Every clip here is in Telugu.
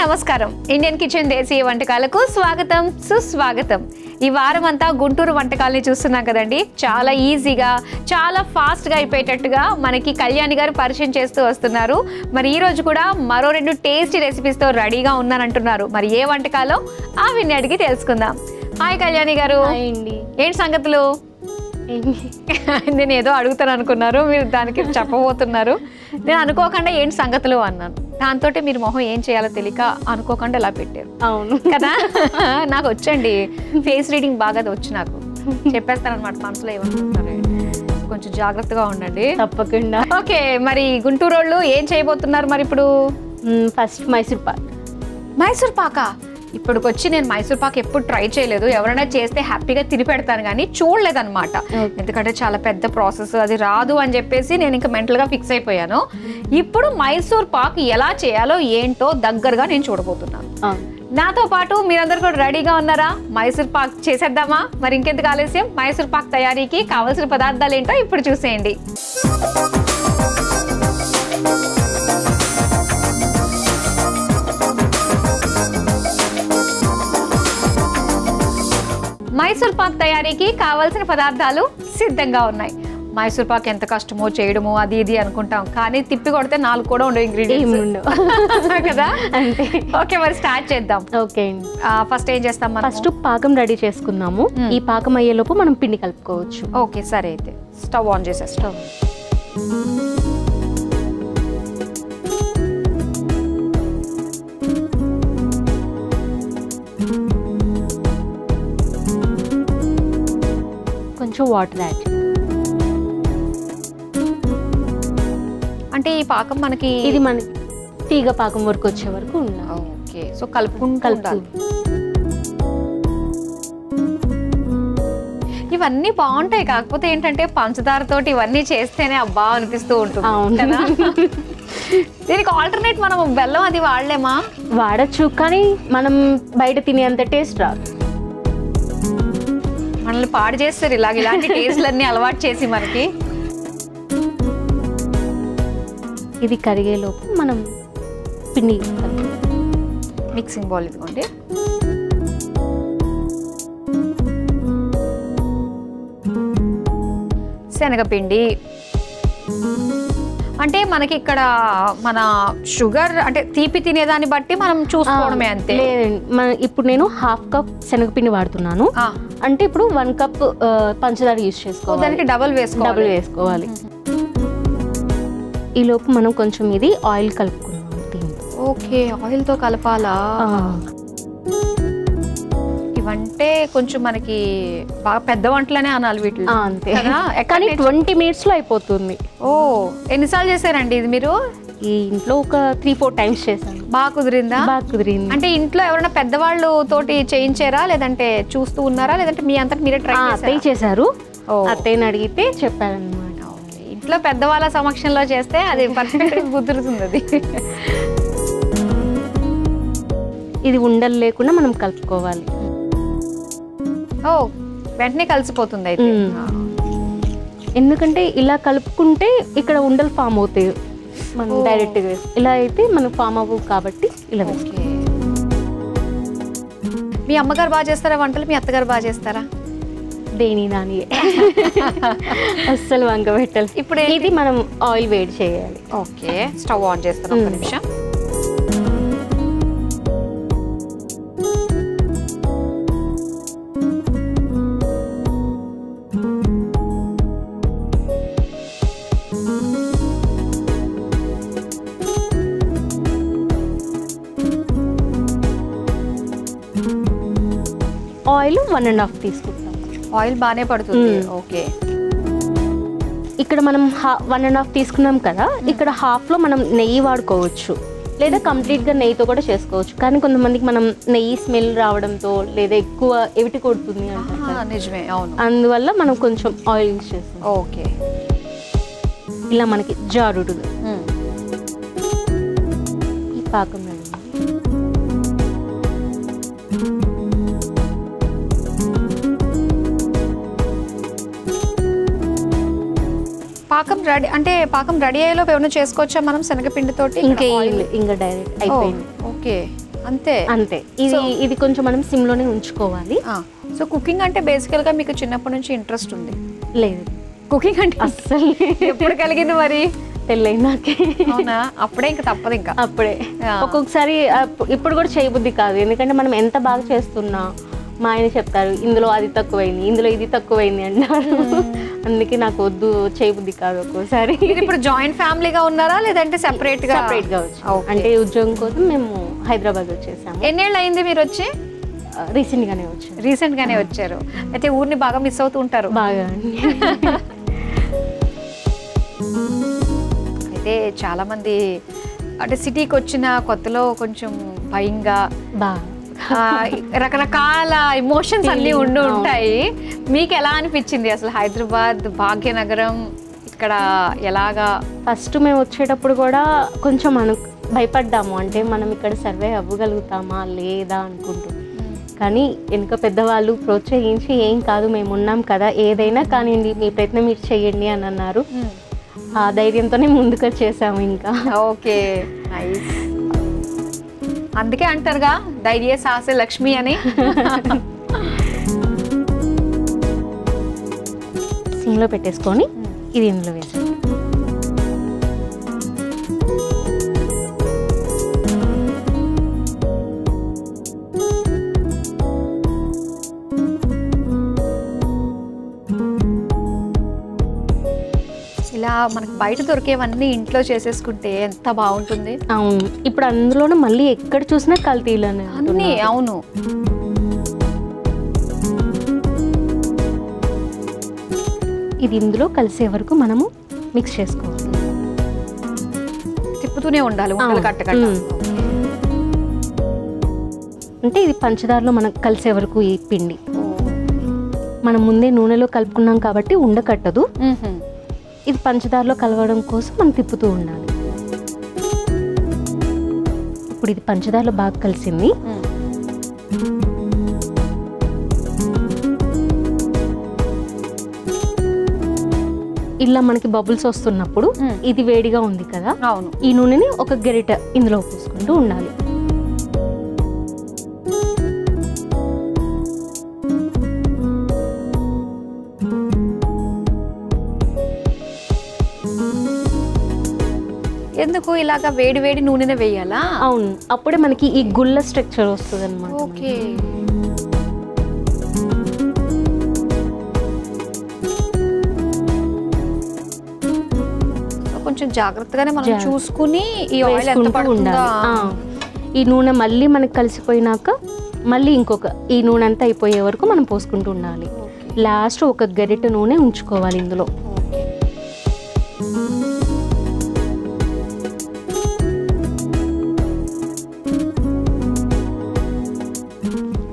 నమస్కారం. ఇండియన్ కిచెన్ దేశీయ వంటకాలకు స్వాగతం, సుస్వాగతం. ఈ వారం అంతా గుంటూరు వంటకాలని చూస్తున్నాం కదండి. చాలా ఈజీగా, చాలా ఫాస్ట్గా అయిపోయేటట్టుగా మనకి కళ్యాణి గారు పరిచయం చేస్తూ వస్తున్నారు. మరి ఈ రోజు కూడా మరో 2 టేస్టీ రెసిపీస్తో రెడీగా ఉన్నానంటున్నారు. మరి ఏ వంటకాలో ఆవిని అడిగి తెలుసుకుందాం. హాయ్ కళ్యాణి గారు. ఏంటి సంగతులు? నేను ఏదో అడుగుతాను అనుకున్నారు, మీరు దానికి చెప్పబోతున్నారు. నేను అనుకోకుండా ఏంటి సంగతులు అన్నాను. దాంతో మీరు మొహం ఏం చేయాలో తెలియక అనుకోకుండా ఇలా పెట్టారు. అవును కదా, నాకు వచ్చండి ఫేస్ రీడింగ్ బాగా వచ్చు. నాకు చెప్పేస్తాను అనమాట మనసులో ఏమనుకుంటున్నారు. కొంచెం జాగ్రత్తగా ఉండండి. తప్పకుండా. ఓకే, మరి గుంటూరు వాళ్ళు ఏం చేయబోతున్నారు మరి ఇప్పుడు? ఫస్ట్ మైసూర్ పాక్. మైసూర్ పాకా? ఇప్పటికొచ్చి నేను మైసూర్ పాక్ ఎప్పుడు ట్రై చేయలేదు. ఎవరైనా చేస్తే హ్యాపీగా తిని పెడతాను కానీ చూడలేదన్నమాట. ఎందుకంటే చాలా పెద్ద ప్రాసెస్, అది రాదు అని చెప్పేసి నేను ఇంకా మెంటల్గా ఫిక్స్ అయిపోయాను. ఇప్పుడు మైసూర్ పాక్ ఎలా చేయాలో ఏంటో దగ్గరగా నేను చూడబోతున్నాను. నాతో పాటు మీరందరూ కూడా రెడీగా ఉన్నారా? మైసూర్ పాక్ చేసేద్దామా? మరి ఇంకెందుకు ఆలస్యం, మైసూర్ పాక్ తయారీకి కావాల్సిన పదార్థాలు ఏంటో ఇప్పుడు చూసేయండి. మైసూర్ పాక్ తయారీకి కావాల్సిన పదార్థాలు సిద్ధంగా ఉన్నాయి. మైసూర్ పాక్ ఎంత కష్టమో చేయడము, అది ఇది అనుకుంటాం, కానీ తిప్పి కొడితే 4 కూడా ఉండవు ఇంగ్రీడియంట్స్ కదా. ఓకే, మరి స్టార్ట్ చేద్దాం. ఓకే, ఫస్ట్ ఏం చేస్తాం? ఫస్ట్ పాకం రెడీ చేసుకుందాము. ఈ పాకం అయ్యేలోపు మనం పిండి కలుపుకోవచ్చు. ఓకే సరే, అయితే స్టవ్ ఆన్ చేసేస్తాం. కొంచెం వాటర్ యాడ్. అంటే ఈ పాకం మనకి ఇది మన తీగ పాకం వరకు వచ్చే వరకు ఉండాలి. ఓకే, సో కలుపుకుంటూ. ఇవన్నీ బాగుంటాయి, కాకపోతే ఏంటంటే పంచదారతోటి ఇవన్నీ చేస్తేనే అబ్బా అనిపిస్తూ ఉంటుంది కదా. దీనికి ఆల్టర్నేట్ మనం బెల్లం అది వాడలేమా? వాడచ్చు, కానీ మనం బయట తినేంత టేస్ట్ రాదు. మనల్ని పాడు చేస్తారు ఇలాంటి టేస్ట్లన్నీ అలవాటు చేసి మనకి. ఇది కరిగేలోపు మనం పిండి మిక్సింగ్ బౌల్ ఇదిగోండి. శనగపిండి అంటే మనకి ఇక్కడ మన షుగర్ అంటే తీపి తినేదాన్ని బట్టి మనం చూసుకోవడమే అంతే. ఇప్పుడు నేను 1/2 కప్ శనగపిండి వాడుతున్నాను. అంటే ఇప్పుడు 1 కప్ పంచదార యూజ్ చేసుకోవాలి. దానికి డబుల్ వేసుకోవాలి. ఈ లోపు మనం కొంచెం ఇది ఆయిల్ కలుపుకుందాం. ఓకే, ఆయిల్ తో కలపాలా? ఇవంటే కొంచెం మనకి బాగా పెద్ద వంటలనే అనాలి వీటిలో. అంతే, కానీ 20 minutes లో అయిపోతుంది. ఓ, ఎన్నిసార్లు చేశారండి ఇది మీరు? ఈ ఇంట్లో ఒక 3-4 times చేశాను. బాగా కుదిరిందా? బాగా కుదిరింది. అంటే ఇంట్లో ఎవరైనా పెద్దవాళ్ళు తోటి చేయించారా, లేదంటే చూస్తూ ఉన్నారా, లేదంటే మీ అంతా మీరే ట్రై చేశారు? అత్తయ్యని అడిగితే చెప్పారనమాట. ఇంట్లో పెద్దవాళ్ళ సమక్షంలో చేస్తే అది పర్ఫెక్ట్ కుదురుతుంది. అది ఇది ఉండలు లేకుండా మనం కలుపుకోవాలి. ఓ, వెంటనే కలిసిపోతుంది అయితే. ఎందుకంటే ఇలా కలుపుకుంటే ఇక్కడ ఉండలు ఫామ్ అవుతాయి. మనం డైరెక్ట్గా ఇలా అయితే మనం ఫామ్ అవ్వవు కాబట్టి ఇలా. మీ అమ్మగారు బాగా చేస్తారా వంటలు? మీ అత్తగారు బాగా చేస్తారా? దాని అస్సలు వంక పెట్టాలి. ఇప్పుడు ఇది మనం ఆయిల్ వేడి చేయాలి. ఓకే, స్టవ్ ఆన్ చేస్తాను ఒక నిమిషం. ఆయిల్ 1.5 తీసుకుంటాం. ఆయిల్ బాగానే పడుతుంది. ఓకే, ఇక్కడ మనం 1.5 తీసుకున్నాం కదా, ఇక్కడ 1/2 లో మనం నెయ్యి వాడుకోవచ్చు, లేదా కంప్లీట్గా నెయ్యితో కూడా చేసుకోవచ్చు. కానీ కొంతమందికి మనం నెయ్యి స్మెల్ రావడంతో లేదా ఎక్కువ ఎవిటి కొడుతుంది అంటారు. నిజమే, అవును. అందువల్ల మనం కొంచెం ఆయిల్ యూజ్ చేస్తాం. ఓకే, ఇలా మనకి జారుడుగా ఈ పాకం రెడీ. పాకం రెడీ అంటే పాకం రెడీ అయ్యేలోపు ఏమైనా చేసుకోవచ్చా మనం శనగపిండితోటి? ఇంకా డైరెక్ట్ అయిపోయింది. ఓకే, అంతే అంతే. ఇది కొంచెం మనం సిమ్ లోనే ఉంచుకోవాలి. సో కుకింగ్ అంటే బేసికల్ గా మీకు చిన్నప్పటి నుంచి ఇంట్రెస్ట్ ఉంది? లేదు, కుకింగ్ అంటే అస్సలు ఎప్పుడు కలిగింది మరి? పెళ్ళైనాకే. అవునా? అప్పుడే ఇంకా తప్పదు, ఇంకా అప్పుడే. ఒక్కొక్కసారి ఇప్పుడు కూడా చేయబుద్ధి కాదు, ఎందుకంటే మనం ఎంత బాగా చేస్తున్నా మా ఆయన చెప్తారు ఇందులో అది తక్కువైంది, ఇందులో ఇది తక్కువైంది అంటారు. అందుకే నాకు వద్దు, చేయబుద్ధి కాదు ఒక్కోసారి. ఇప్పుడు జాయింట్ ఫ్యామిలీగా ఉన్నారా లేదంటే సెపరేట్ గా? సెపరేట్ గా వచ్చాము, అంటే ఉద్యోగం కోసం మేము హైదరాబాద్ వచ్చేసాము. ఎన్నేళ్ళు అయింది మీరు వచ్చి? రీసెంట్ గానే వచ్చారు. రీసెంట్ గానే వచ్చారు. అయితే ఊరిని బాగా మిస్ అవుతూ ఉంటారు. బాగా. అయితే చాలా మంది అంటే సిటీకి వచ్చిన కొత్తలో కొంచెం భయంగా రకరకాల ఎమోషన్స్ అన్ని ఉండి ఉంటాయి. మీకు ఎలా అనిపించింది అసలు హైదరాబాద్ భాగ్యనగరం ఇక్కడ ఎలాగా? ఫస్ట్ మేము వచ్చేటప్పుడు కూడా కొంచెం భయపడ్డాము, అంటే మనం ఇక్కడ సర్వే అవ్వగలుగుతామా లేదా అనుకుంటూ. కానీ వెనుక పెద్దవాళ్ళు ప్రోత్సహించి ఏం కాదు మేము ఉన్నాం కదా, ఏదైనా కానివ్వండి మీ ప్రయత్నం మీరు చెయ్యండి అని అన్నారు. ఆ ధైర్యంతోనే ముందుకు వచ్చేసాము ఇంకా. Okay, nice. అందుకే అంటారుగా ధైర్య సాహస లక్ష్మి అని. సిమ్లో పెట్టేసుకొని ఇది ఇందులో వేసాం. ఇలా మనకు బయట దొరికేవన్నీ ఇంట్లో చేసేసుకుంటే ఎంత బాగుంటుంది. అవును, ఇప్పుడు అందులోనే మళ్ళీ ఎక్కడ చూసినా కల్తీలోనే అన్నీ. అవును, ఇది ఇందులో కలిసే వరకు మనము మిక్స్ చేసుకోవాలి, తిప్పుతూనే ఉండాలి కట్టకట్ట. అంటే ఇది పంచదారలో మనకు కలిసే వరకు ఈ పిండి మనం ముందే నూనెలో కలుపుకున్నాం కాబట్టి ఉండకట్టదు. ఇది పంచదారలో కలవడం కోసం మనం తిప్పుతూ ఉండాలి. ఇప్పుడు ఇది పంచదారలో బాగా కలిసింది. ఇలా మనకి బబుల్స్ వస్తున్నప్పుడు ఇది వేడిగా ఉంది కదా, అవును, ఈ నూనెని ఒక గరిట ఇందులో పోసుకుంటూ ఉండాలి. ఎందుకు ఇలాగా వేడి వేడి నూనెనే వేయాలా? అవును, అప్పుడే మనకి ఈ గుల్ల స్ట్రక్చర్ వస్తుంది అన్నమాట. ఓకే, కొంచెం జాగ్రత్తగానే మనం చూసుకుని ఈ ఆయిల్ ఎంత పడుతుందో. ఈ నూనె మళ్ళీ మనకి కలిసిపోయినాక మళ్ళీ ఇంకొక ఈ నూనె అంతా అయిపోయే వరకు మనం పోసుకుంటూ ఉండాలి. లాస్ట్ ఒక గరిటె నూనె ఉంచుకోవాలి ఇందులో.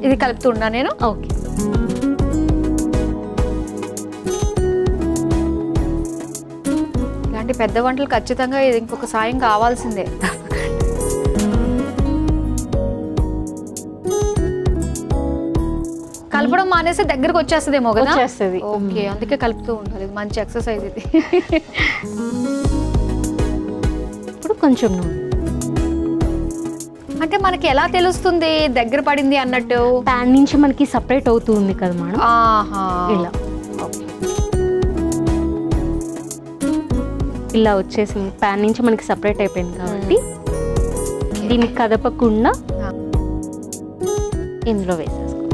ఇది కలుపుతున్నా నేను. ఓకే, ఇలాంటి పెద్ద వంటలు ఖచ్చితంగా ఇది ఇంకొక సాయం కావాల్సిందే. కలపడం మానేసి దగ్గరకు వచ్చేస్తుందేమో కదా? వచ్చేస్తుంది. ఓకే, అందుకే కలుపుతూ ఉండాలి, మంచి ఎక్సర్సైజ్ ఇది. ఇప్పుడు కొంచెం నూనె. అంటే మనకి ఎలా తెలుస్తుంది దగ్గర పడింది అన్నట్టు? ప్యాన్ నుంచి మనకి సపరేట్ అవుతూ ఉంది కదా మేడం. ఇలా ఇలా వచ్చేసింది, ప్యాన్ నుంచి మనకి సపరేట్ అయిపోయింది కాబట్టి దీన్ని కదపకుండా ఇందులో వేసేసుకో.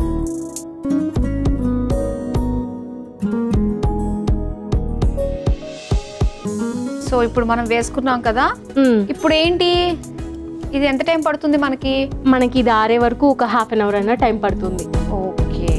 సో ఇప్పుడు మనం వేసుకున్నాం కదా, ఇప్పుడు ఏంటి ఇది ఎంత టైం పడుతుంది మనకి? మనకి ఇది ఆరే వరకు ఒక హాఫ్ అన్ అవర్ అయినా టైం పడుతుంది. ఓకే,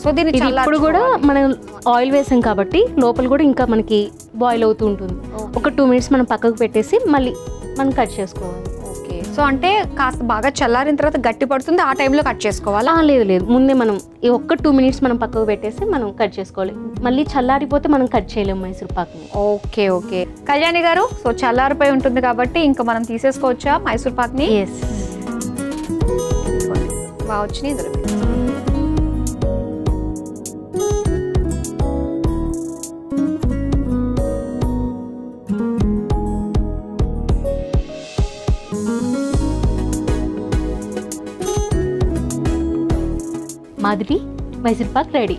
సో దీన్ని ఇప్పుడు కూడా మనం ఆయిల్ వేసాం కాబట్టి లోపల కూడా ఇంకా మనకి బాయిల్ అవుతూ ఉంటుంది. ఒక 2 minutes మనం పక్కకు పెట్టేసి మళ్ళీ మనం కట్ చేసుకోవాలి. ఓకే, సో అంటే కాస్త బాగా చల్లారిన తర్వాత గట్టి పడుతుంది, ఆ టైంలో కట్ చేసుకోవాలా? లేదు లేదు, ముందే మనం ఈ ఒక్క 2 minutes మనం పక్కకు పెట్టేసి మనం కట్ చేసుకోవాలి. మళ్ళీ చల్లారిపోతే మనం కట్ చేయలేము మైసూర్ పాక్ని. ఓకే ఓకే, కళ్యాణి గారు, సో చల్లారిపోయి ఉంటుంది కాబట్టి ఇంకా మనం తీసేసుకోవచ్చా మైసూర్ పాక్ని? ఎస్, బాగా వచ్చినాయి. ఇందులో మాధురి మైసూర్ పాక్ రెడీ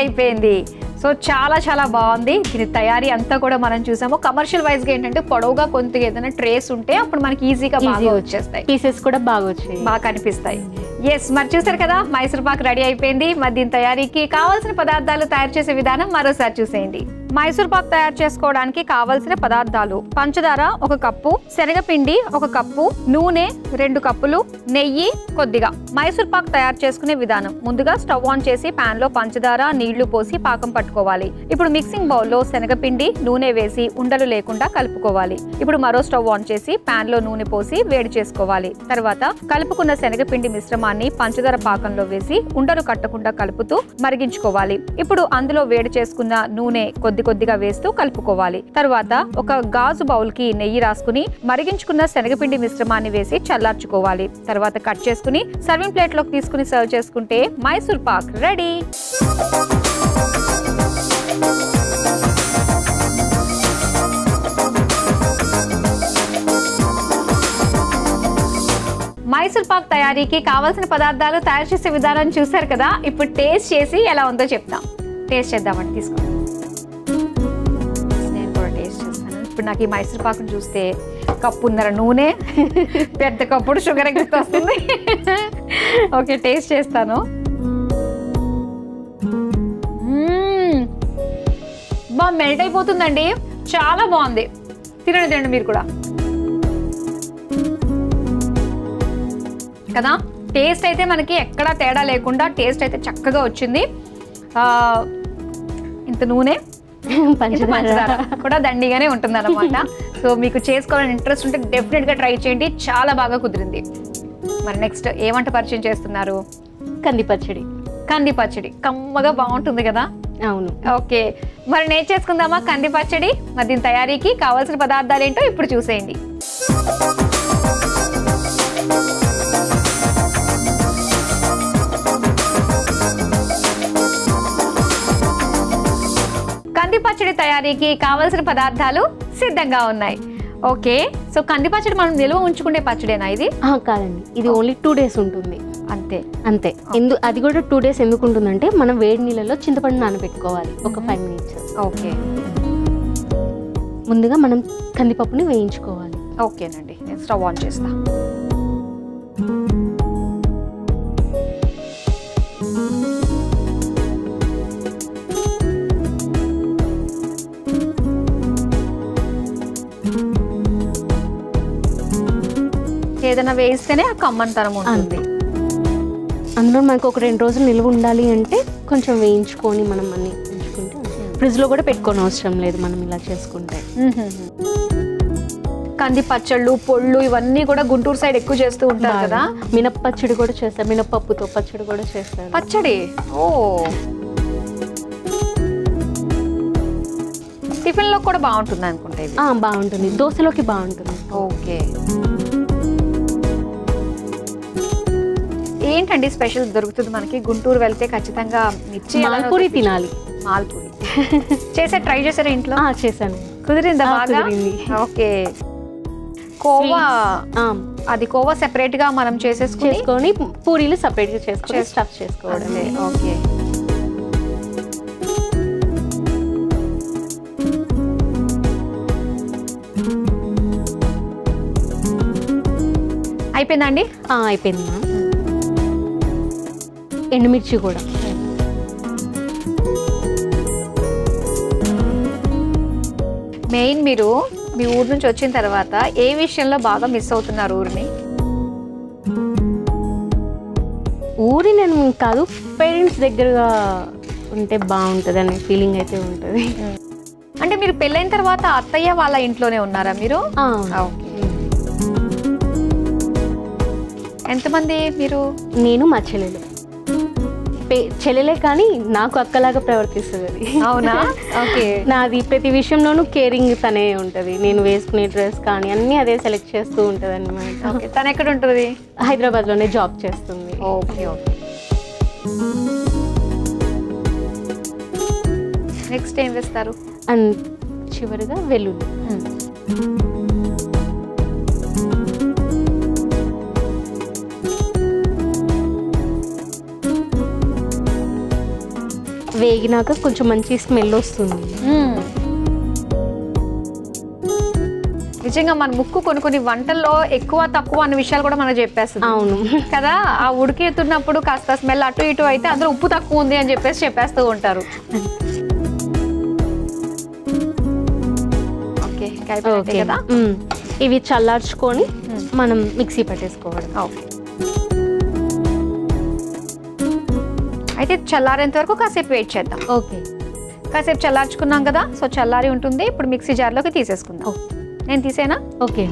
అయిపోయింది. సో చాలా చాలా బాగుంది. దీని తయారీ అంతా కూడా మనం చూసాము. కమర్షియల్ వైజ్గా ఏంటంటే పొడవుగా కొంత ఏదైనా ట్రేస్ ఉంటే అప్పుడు మనకి ఈజీగా బాగా వచ్చేస్తాయి, పీసెస్ కూడా బాగా వచ్చాయి, బాగా కనిపిస్తాయి. ఎస్, మరి చూసారు కదా మైసూర్ పాక్ రెడీ అయిపోయింది. మరి దీని తయారీకి కావాల్సిన పదార్థాలు తయారు చేసే విధానం మరోసారి చూసేయండి. మైసూర్ పాక్ తయారు చేసుకోవడానికి కావాల్సిన పదార్థాలు: పంచదార 1 కప్పు, శనగపిండి 1 కప్పు, నూనె 2 కప్పులు, నెయ్యి కొద్దిగా. మైసూర్ పాక్ తయారు చేసుకునే విధానం: ముందుగా స్టవ్ ఆన్ చేసి పాన్ లో పంచదార నీళ్లు పోసి పాకం పట్టుకోవాలి. ఇప్పుడు మిక్సింగ్ బౌల్ లో శనగపిండి నూనె వేసి ఉండలు లేకుండా కలుపుకోవాలి. ఇప్పుడు మరో స్టవ్ ఆన్ చేసి పాన్ లో నూనె పోసి వేడి చేసుకోవాలి. తర్వాత కలుపుకున్న శనగపిండి మిశ్రమాన్ని పంచదార పాకంలో వేసి ఉండలు కట్టకుండా కలుపుతూ మరిగించుకోవాలి. ఇప్పుడు అందులో వేడి చేసుకున్న నూనె కొద్దిగా వేస్తూ కలుపుకోవాలి. తర్వాత ఒక గాజు బౌల్ కి నెయ్యి రాసుకుని మరిగించుకున్న శనగపిండి మిశ్రమాన్ని వేసి చల్లార్చుకోవాలి. తర్వాత కట్ చేసుకుని సర్వింగ్ ప్లేట్ లోకి తీసుకుని సర్వ్ చేసుకుంటే మైసూర్ పాక్ రెడీ. మైసూర్ పాక్ తయారీకి కావాల్సిన పదార్థాలు తయారు చేసే విధానం చూసారు కదా. ఇప్పుడు టేస్ట్ చేసి ఎలా ఉందో చెప్తాం. టేస్ట్ చేద్దామండి, తీసుకోండి. నేను కూడా టేస్ట్ చేస్తాను. ఇప్పుడు నాకు ఈ మైసూర్ పాకును చూస్తే కప్పున్నర నూనె, పెద్ద కప్పుడు షుగర్ వస్తుంది. ఓకే, టేస్ట్ చేస్తాను. బాగా మెల్ట్ అయిపోతుందండి, చాలా బాగుంది. తినండి మీరు కూడా కదా. టేస్ట్ అయితే మనకి ఎక్కడా తేడా లేకుండా టేస్ట్ అయితే చక్కగా వచ్చింది. ఇంత నూనె పంచదార కూడా దండిగానే ఉంటుంది అనమాట. సో మీకు చేసుకోవాలని ఇంట్రెస్ట్ ఉంటే డెఫినెట్ గా ట్రై చేయండి, చాలా బాగా కుదిరింది. మరి నెక్స్ట్ ఏమంట పరిచయం చేస్తున్నారు? కంది పచ్చడి కమ్మగా బాగుంటుంది కదా. అవును. ఓకే, మరి నేను చేసుకుందామా కంది పచ్చడి? మరి దీని తయారీకి కావాల్సిన పదార్థాలు ఏంటో ఇప్పుడు చూసేయండి. కంది పచ్చడి తయారీకి కావలసిన పదార్థాలు సిద్ధంగా ఉన్నాయి. ఓకే, సో కంది పచ్చడి మనం నిల్వ ఉంచుకునే పచ్చడేనా ఇది? కాదండి, ఇది ఓన్లీ 2 days ఉంటుంది అంతే. అది కూడా 2 days ఎందుకు ఉంటుందంటే మనం వేడి నీళ్ళలో చింతపండు నానబెట్టుకోవాలి ఒక 5 minutes. ఓకే, ముందుగా మనం కందిపప్పుని వేయించుకోవాలి. ఓకేనండి, నేను స్టవ్ ఆన్ చేస్తా. ఏదైనా వేస్తేనే ఆ కమ్మనితనం ఉంటుంది. అందులో మనకు ఒక 2 రోజులు నిల్వ ఉండాలి అంటే కొంచెం వేయించుకొని మనం అన్ని ఉంచుకుంటే ఫ్రిడ్జ్ లో కూడా పెట్టుకోని అవసరం లేదు మనం ఇలా చేసుకుంటే. కంది పచ్చళ్ళు పొళ్ళు ఇవన్నీ కూడా గుంటూరు సైడ్ ఎక్కువ చేస్తూ ఉంటారు కదా. మినప్పచ్చడి కూడా చేస్తారు, మినపప్పుతో పచ్చడి కూడా చేస్తారు. పచ్చడి టిఫిన్ లో కూడా బాగుంటుంది అనుకుంటే. బాగుంటుంది, దోశలోకి బాగుంటుంది. ఓకే, ఏంటండి స్పెషల్ దొరుకుతుంది మనకి? గుంటూరు వెళ్తే ఖచ్చితంగా మిర్చి మాల్పూరి తినాలి. మాల్పూరి ట్రై చేశారా ఇంట్లో? చేశాను. కుదిరిందా బాగా? ఓకే, కోవా అది కోవా సెపరేట్ గా మనం చేసుకొని పూరీలు సెపరేట్ గా చేసుకొని స్టఫ్ చేసుకోవడమే. ఓకే, అయిపోయిందండి. అయిపోయింది. ఎండుమిర్చి కూడా. మెయిన్ మీరు మీ ఊరు నుంచి వచ్చిన తర్వాత ఏ విషయంలో బాగా మిస్ అవుతున్నారు ఊరిని? ఊరి నేను కాదు, పేరెంట్స్ దగ్గరగా ఉంటే బాగుంటుంది అనే ఫీలింగ్ అయితే ఉంటుంది. అంటే మీరు పెళ్ళైన తర్వాత అత్తయ్య వాళ్ళ ఇంట్లోనే ఉన్నారా మీరు? ఎంతమంది మీరు? నేను మా చెల్లెలు. చెల్లెలే కానీ నాకు అక్కలాగా ప్రవర్తిస్తుంది అది. అవునా? ఓకే, నాది ప్రతి విషయంలోనూ కేరింగ్ తనే ఉంటది. నేను వేసుకునే డ్రెస్ కానీ అన్ని అదే సెలెక్ట్ చేస్తూ ఉంటది అన్నమాట. తను ఎక్కడ ఉంటుంది? హైదరాబాద్ లోనే జాబ్ చేస్తుంది. ఓకే ఓకే, నెక్స్ట్ ఏం వేస్తారు? అండ్ చివరిగా వెల్లుల్లి. వేగినాక కొంచెం మంచి స్మెల్ వస్తుంది. నిజంగా మన ముక్కు కొన్ని వంటల్లో ఎక్కువ తక్కువ అనే విషయాలు కూడా మనకు చెప్పేస్తుంది. అవును కదా, ఆ ఉడికితున్నప్పుడు కాస్త స్మెల్ అటు ఇటు అయితే అందులో ఉప్పు తక్కువ ఉంది అని చెప్పేస్తూ ఉంటారు. ఓకే కదా, ఇవి చల్లార్చుకొని మనం మిక్సీ పట్టేసుకోవడం. ఓకే, అయితే చల్లారేంత వరకు కాసేపు వెయిట్ చేద్దాం. ఓకే, కాసేపు చల్లార్చుకున్నాం కదా, సో చల్లారి ఉంటుంది. ఇప్పుడు మిక్సీ జార్లోకి తీసేసుకుందాం. నేను తీసేనా? ఓకే,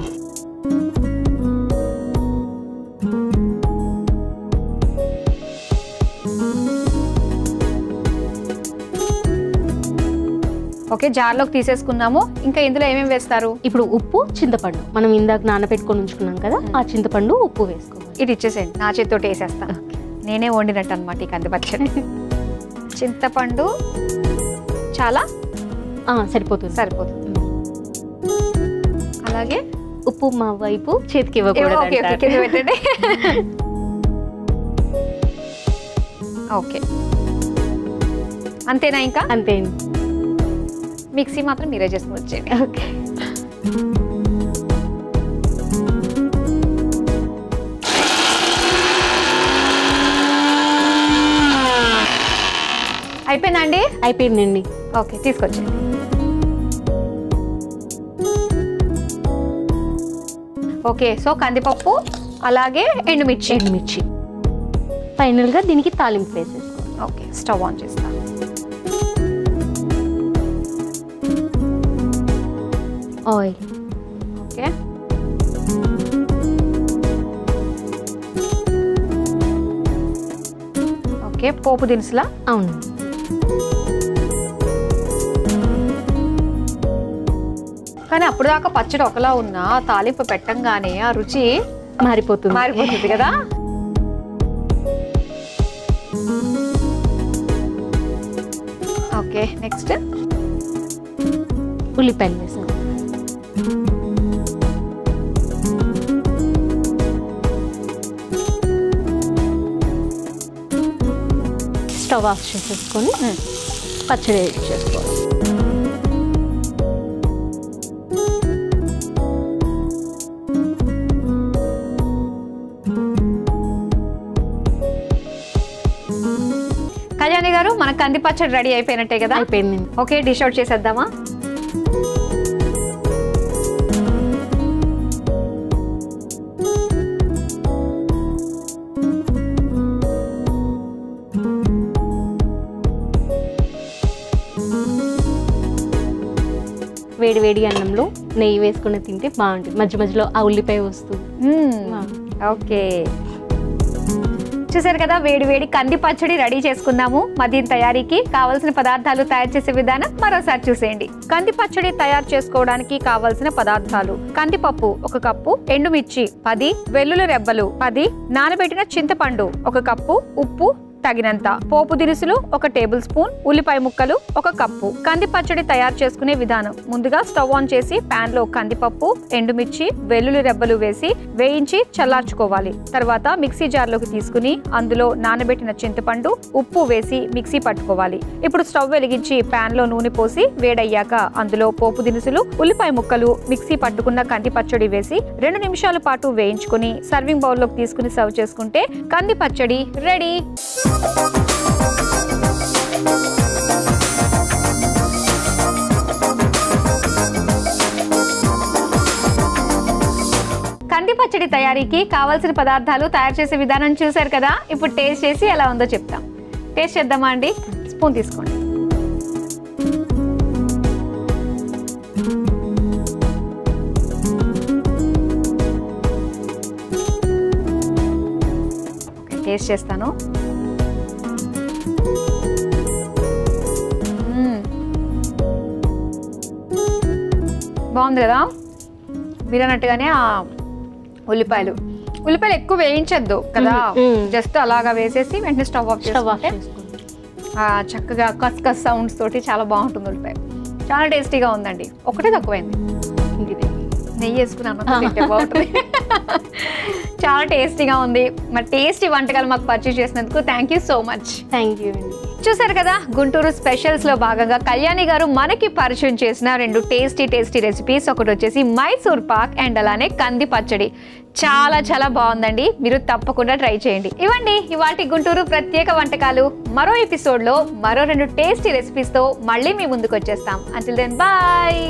ఓకే, జార్లోకి తీసేసుకున్నాము. ఇంకా ఇందులో ఏమేమి వేస్తారు? ఇప్పుడు ఉప్పు, చింతపండు మనం ఇందాక నానబెట్టుకొని ఉంచుకున్నాం కదా, ఆ చింతపండు ఉప్పు వేసుకోవాలి. ఇది ఇచ్చేసేయండి, నా చేతితో వేసేస్తాను. నేనే వండినట్టు అనమాట ఈ కంది పచ్చడి. చింతపండు చాలా సరిపోతుంది. అలాగే ఉప్పు మా వైపు చేతికి ఇవ్వకూడదు. ఓకే, అంతేనా? ఇంకా అంతే. మిక్సీ మాత్రం మీరే చేసుకుని వచ్చేయండి. ఓకే, అయిపోయిందండి? అయిపోయిందండి. ఓకే, తీసుకొచ్చేయండి. ఓకే, సో కందిపప్పు అలాగే ఎండుమిర్చి ఫైనల్గా దీనికి తాలింపు వేసేసుకోవాలి. ఓకే, స్టవ్ ఆన్ చేస్తాను. ఆయిల్. ఓకే, ఓకే, పోపు దినుసులా? అవును. కానీ అప్పుడు దాకా పచ్చడి ఒకలా ఉన్నా తాలింపు పెట్టంగానే ఆ రుచి మారిపోతుంది కదా. ఓకే, నెక్స్ట్ ఉల్లిపాయలు వేసాను. స్టవ్ ఆఫ్ చేసేసుకొని పచ్చడి చేసుకోవాలి. కళ్యాణి గారు, మన కంది పచ్చడి రెడీ అయిపోయినట్టే కదా? అయిపోయింది. ఓకే, డిష్ అవుట్ చేసేద్దామా? వేడి వేడి అన్నంలో నెయ్యి వేసుకుని తింటే బాగుంటుంది. మధ్య మధ్యలో ఆ ఉల్లిపాయ వస్తుంది. ఓకే, చూసారు కదా, వేడి వేడి కంది పచ్చడి రెడీ చేసుకుందాము. మరి దీని తయారీకి కావాల్సిన పదార్థాలు, తయారు చేసే విధానం మరోసారి చూసేయండి. కంది పచ్చడి తయారు చేసుకోవడానికి కావాల్సిన పదార్థాలు: కందిపప్పు 1 కప్పు, ఎండుమిర్చి 10, వెల్లుల్లి రెబ్బలు 10, నానబెట్టిన చింతపండు 1 కప్పు, ఉప్పు తగినంత, పోపు దినుసులు 1 టేబుల్ స్పూన్, ఉల్లిపాయ ముక్కలు 1 కప్పు. కంది పచ్చడి తయారు చేసుకునే విధానం: ముందుగా స్టవ్ ఆన్ చేసి పాన్ లో కందిపప్పు, ఎండుమిర్చి, వెల్లుల్లి రెబ్బలు వేసి వేయించి చల్లార్చుకోవాలి. తర్వాత మిక్సీ జార్లోకి తీసుకుని అందులో నానబెట్టిన చింతపండు, ఉప్పు వేసి మిక్సీ పట్టుకోవాలి. ఇప్పుడు స్టవ్ వెలిగించి పాన్ లో నూనె పోసి వేడయ్యాక అందులో పోపు దినుసులు, ఉల్లిపాయ ముక్కలు, మిక్సీ పట్టుకున్న కంది పచ్చడి వేసి 2 నిమిషాల పాటు వేయించుకుని సర్వింగ్ బౌల్లోకి తీసుకుని సర్వ్ చేసుకుంటే కంది పచ్చడి రెడీ. కంది పచ్చడి తయారీకి కావాల్సిన పదార్థాలు, తయారు చేసే విధానం చూసారు కదా. ఇప్పుడు టేస్ట్ చేసి ఎలా ఉందో చెప్తాం. టేస్ట్ చేద్దామా అండి? స్పూన్ తీసుకోండి. టేస్ట్ చేస్తాను. బాగుంది కదా. మీరు అన్నట్టుగానే ఆ ఉల్లిపాయలు ఎక్కువ వేయించద్దు కదా, జస్ట్ అలాగా వేసేసి వెంటనే స్టవ్ ఆఫ్ చేసుకుంటే చక్కగా కస్ సౌండ్స్ తోటి చాలా బాగుంటుంది. ఉల్లిపాయ చాలా టేస్టీగా ఉందండి. ఒకటే తక్కువైంది, నెయ్యి వేసుకున్నాను, బాగుంటుంది. చాలా టేస్టీగా ఉంది. మరి టేస్టీ వంటకాలు మాకు పర్చేస్ చేసినందుకు thank you so much. Thank you అండి. చూసారు కదా, గుంటూరు స్పెషల్స్ లో భాగంగా కళ్యాణి గారు మనకి పరిచయం చేసిన 2 టేస్టీ రెసిపీస్. ఒకటి వచ్చేసి మైసూర్ పాక్ అండ్ అలానే కంది పచ్చడి. చాలా చాలా బాగుందండి, మీరు తప్పకుండా ట్రై చేయండి. ఇవ్వండి ఇవాల్టి గుంటూరు ప్రత్యేక వంటకాలు. మరో ఎపిసోడ్ లో మరో 2 టేస్టీ రెసిపీస్ తో మళ్ళీ మీ ముందుకు వచ్చేస్తాం. Until then bye.